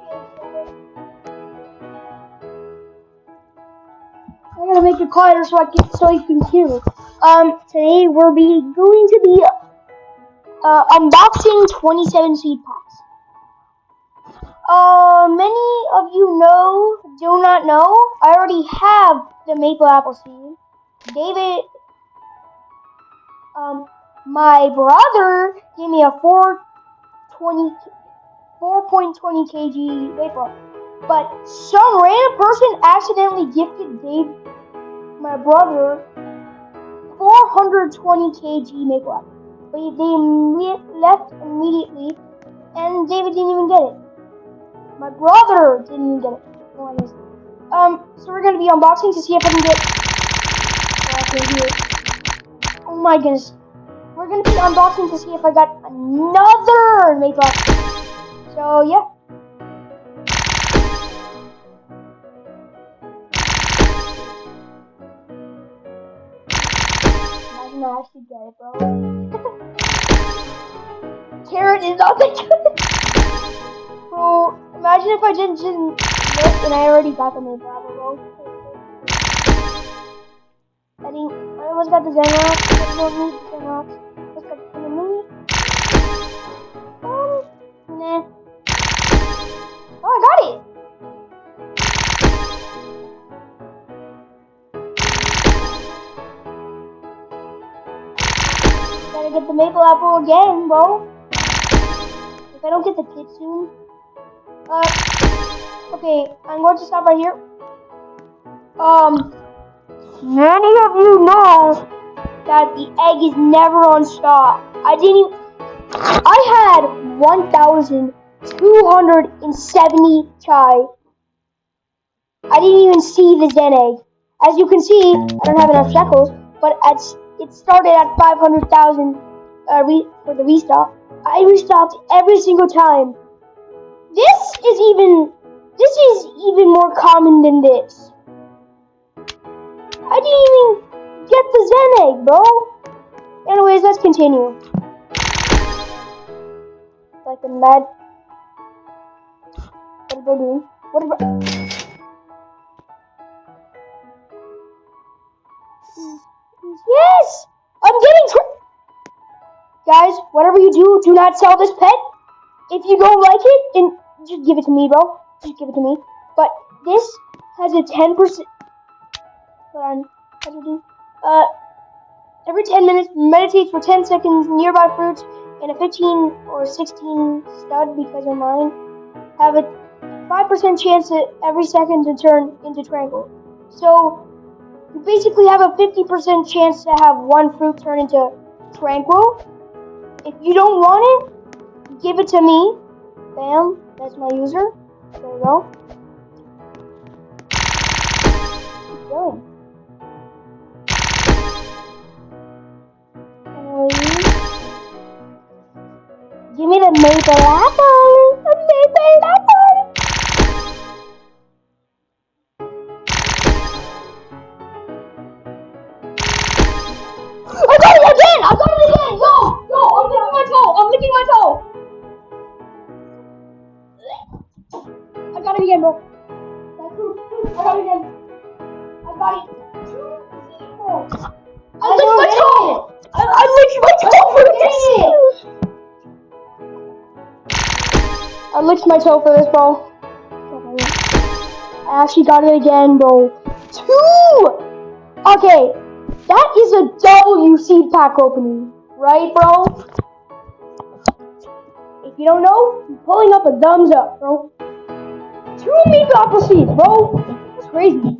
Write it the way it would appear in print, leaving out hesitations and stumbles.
I gotta make it quieter so you can hear it. Today we're going to be unboxing 27 seed packs. Many of you do not know, I already have the maple apple seed. David, my brother gave me a 4.20 kg maple, but some random person accidentally gifted my brother 420 kg maple apple. But they left immediately, and David didn't even get it. My brother didn't even get it. Oh, I guess. So we're gonna be unboxing to see if I can get. Oh my goodness. We're gonna be unboxing to see if I got another maple apple. So yeah. Imagine I actually get it, bro. Carrot is not the Bro, imagine if I didn't look and I already got the maple apple, bro. I almost got the Zenrock. I don't need the Zenrock. Let's got the mini. Nah. Oh, I got it! Gotta get the maple apple again, bro. If I don't get the kit soon. Okay, I'm going to stop right here. Many of you know that the egg is never on stock. I had 1,270 chai. I didn't even see the Zen egg. As you can see, I don't have enough shekels, but it started at 500,000 for the restock. I restocked every single time. This is even more common than this. I didn't even get the Zen egg, bro. Anyways, let's continue. Like a mad. What am I doing? Yes! I'm getting Guys, whatever you do, do not sell this pet. If you don't like it, then just give it to me, bro. Just give it to me. But this has a 10%. Hold on. How do you do? Every 10 minutes, meditate for 10 seconds nearby fruits, and a 15 or 16 stud, because of mine, have a 5% chance at every second to turn into tranquil. So, you basically have a 50% chance to have one fruit turn into tranquil. If you don't want it, give it to me. Bam, that's my user. There we go. Keep going. Give me the maple apple. The maple apple. I got it again! I got it again! Yo! I'm licking my toe! I got it again, bro. I got it again. I got it. 2 people. I licked my toe! I licked my toe for this! I licked my toe for this, bro. I actually got it again, bro. 2! Okay. That is a double seed pack opening, right, bro? If you don't know, I'm pulling up a thumbs up, bro. 2 maple apple seeds, bro. That's crazy.